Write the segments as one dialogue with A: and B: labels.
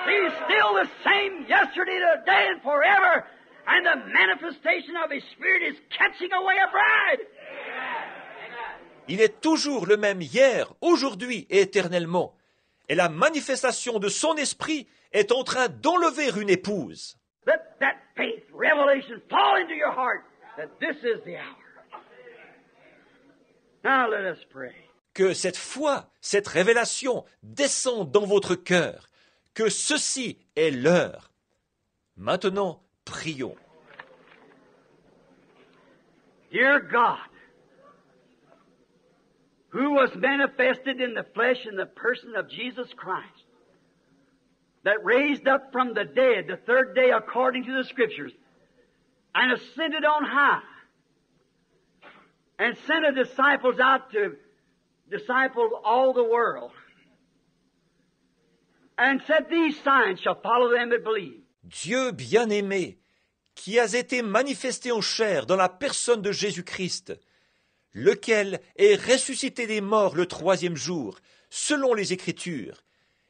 A: He's still the same yesterday, today, and forever. And the manifestation of His Spirit is catching away a bride.
B: Il est toujours le même hier, aujourd'hui et éternellement. Et la manifestation de son esprit est en train d'enlever une épouse.
A: Let that faith, revelation fall into your heart that this is the hour. Now let us pray.
B: Que cette foi, cette révélation descende dans votre cœur. Que ceci est l'heure. Maintenant, prions.
A: Dear God, who was manifested in the flesh in the person of Jesus Christ, that raised up from the dead the third day according to the Scriptures, and ascended on high, and sent the disciples out to disciple all the world, and said, these signs shall follow them that believe.
B: Dieu bien-aimé, qui has été manifesté en chair dans la personne de Jésus-Christ, lequel est ressuscité des morts le troisième jour, selon les Écritures.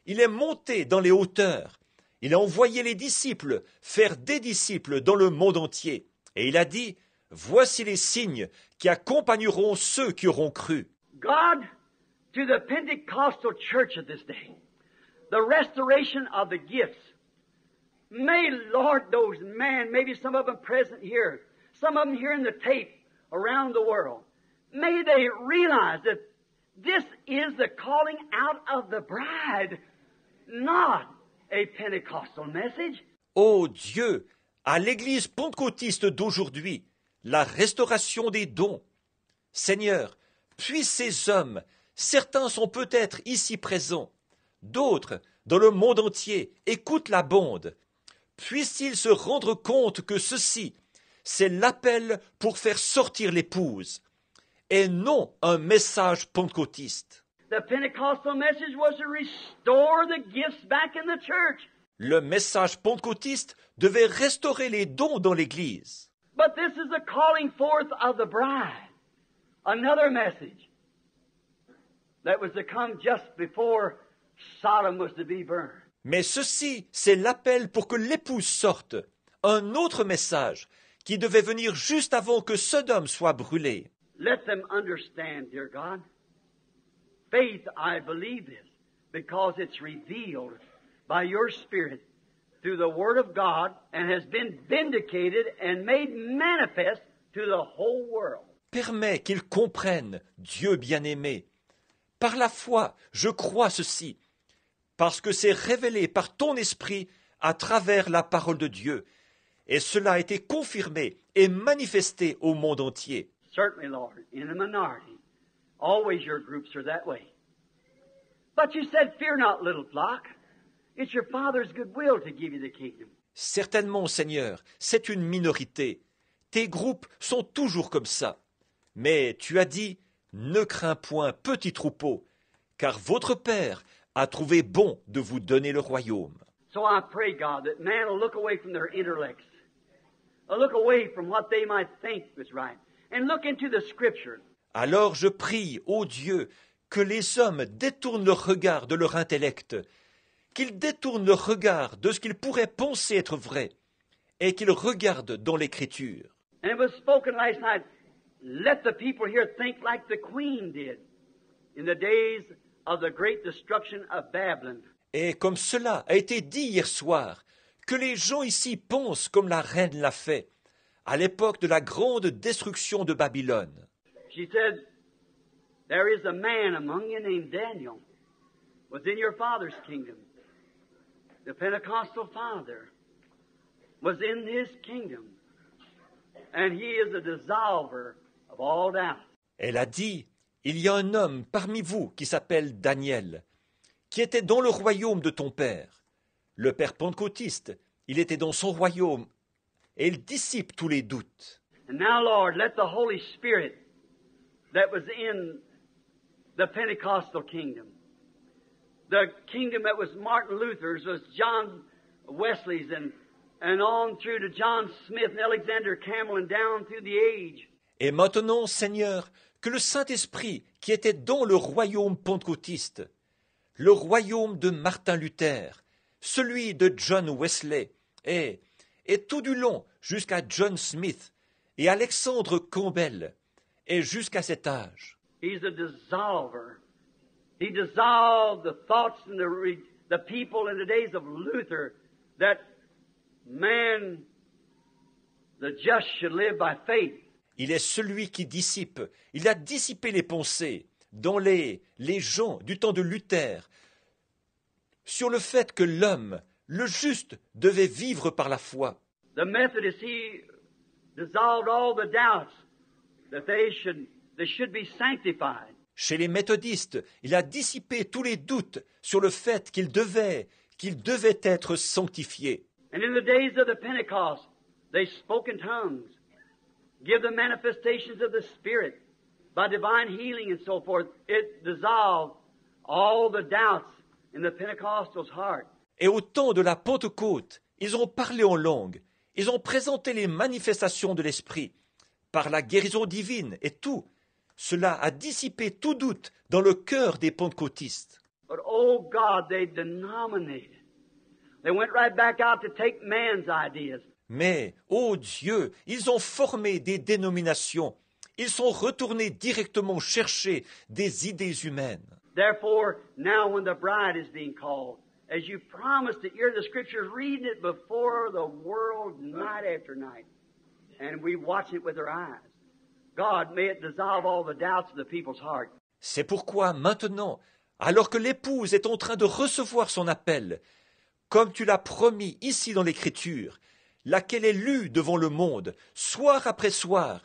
B: Il est monté dans les hauteurs. Il a envoyé les disciples faire des disciples dans le monde entier. Et il a dit, voici les signes qui accompagneront ceux qui auront cru.
A: God, to the Pentecostal church of this day, the restoration of the gifts. May, Lord, those men, maybe some of them present here, some of them here in the tape around the world, may they realize that this is the calling out of the bride, not a Pentecostal message.
B: Ô Dieu, à l'Église pentecôtiste d'aujourd'hui, la restauration des dons. Seigneur, puisse ces hommes, certains sont peut-être ici présents, d'autres, dans le monde entier, écoutent la bande. Puissent-ils se rendre compte que ceci, c'est l'appel pour faire sortir l'épouse, et non un message pentecôtiste.
A: The Pentecostal message was to restore the gifts back in the church.
B: Le message pentecôtiste devait restaurer les dons dans l'Église.
A: But this is the calling forth of the bride. Another message that was to come just before Sodom was to be burned.
B: Mais ceci, c'est l'appel pour que l'épouse sorte. Un autre message qui devait venir juste avant que Sodome soit brûlée.
A: Let them understand, dear God. Faith, I believe this, because it's revealed by your Spirit through the Word of God and has been vindicated and made manifest to the whole world.
B: Permets qu'ils comprennent, Dieu bien-aimé. Par la foi, je crois ceci, parce que c'est révélé par ton esprit à travers la parole de Dieu, et cela a été confirmé et manifesté au monde entier.
A: Certainly, Lord, in a minority. Always your groups are that way. But you said, fear not, little flock. It's your Father's good will to give you the kingdom.
B: Certainement, Seigneur, c'est une minorité. Tes groupes sont toujours comme ça. Mais tu as dit, ne crains point, petit troupeau, car votre Père a trouvé bon de vous donner le royaume.
A: So I pray, God, that man will look away from their intellects, will look away from what they might think was right, and look into the Scripture.
B: Alors je prie, ô Dieu, que les hommes détournent leur regard de leur intellect, qu'ils détournent leur regard de ce qu'ils pourraient penser être vrai, et qu'ils regardent dans l'Écriture.
A: And it was spoken last night, let the people here think like the queen did in the days of the great destruction of Babylon.
B: Et comme cela a été dit hier soir, que les gens ici pensent comme la reine l'a fait, à l'époque de la grande destruction de Babylone.
A: She said, there is a man among you named Daniel, was in your father's kingdom. The Pentecostal father was in his kingdom, and he is a dissolver of all doubt.
B: Elle a dit, il y a un homme parmi vous qui s'appelle Daniel, qui était dans le royaume de ton père. Le père pentecôtiste, il était dans son royaume, et il dissipe tous les doutes.
A: And now, Lord, let the Holy Spirit that was in the Pentecostal kingdom, the kingdom that was Martin Luther's, was John Wesley's, and on through to John Smith and Alexander Campbell and down through the age.
B: Et maintenant, Seigneur, que le Saint-Esprit qui était dans le royaume pentecôtiste, le royaume de Martin Luther, celui de John Wesley, et tout du long jusqu'à John Smith et Alexandre Campbell, et jusqu'à cet âge.
A: He's a dissolver. He dissolved the thoughts and the people in the days of Luther that man, the just should live by faith.
B: Il est celui qui dissipe. Il a dissipé les pensées dans les gens du temps de Luther sur le fait que l'homme, le juste, devait vivre par la foi.
A: The Methodist, he dissolved all the doubts that they should be sanctified.
B: Chez les méthodistes, il a dissipé tous les doutes sur le fait qu'ils devaient être sanctifiés.
A: And in the days of the Pentecost, they spoke in tongues, give the manifestations of the Spirit by divine healing and so forth. It dissolved all the doubts in the Pentecostal's heart.
B: Et au temps de la Pentecôte, ils ont parlé en langue, ils ont présenté les manifestations de l'Esprit par la guérison divine et tout. Cela a dissipé tout doute dans le cœur des pentecôtistes.
A: But oh God, they denominated. They went right back out to take man's ideas.
B: Mais, ô Dieu, ils ont formé des dénominations. Ils sont retournés directement chercher des idées humaines.
A: Therefore, now when the bride is being called, as you promised to hear the Scriptures, reading it before the world night after night, and we watch it with our eyes. God, may it dissolve all the doubts of the people's heart.
B: C'est pourquoi maintenant, alors que l'épouse est en train de recevoir son appel, comme tu l'as promis ici dans l'Écriture, laquelle est lue devant le monde, soir après soir,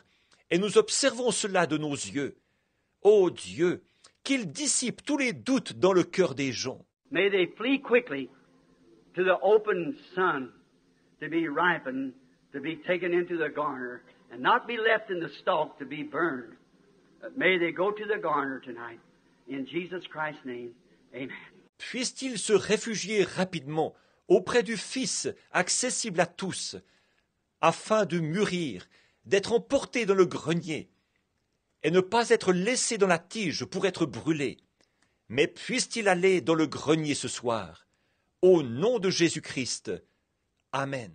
B: et nous observons cela de nos yeux. Ô Dieu, qu'il dissipe tous les doutes dans le cœur des gens.
A: May they flee quickly to the open sun, to be ripened, to be taken into the garner, and not be left in the stalk to be burned. But may they go to the garner tonight. In Jesus Christ's name, amen.
B: Puissent-ils se réfugier rapidement auprès du Fils accessible à tous, afin de mûrir, d'être emportés dans le grenier, et ne pas être laissés dans la tige pour être brûlés, mais puissent-ils aller dans le grenier ce soir, au nom de Jésus-Christ. Amen.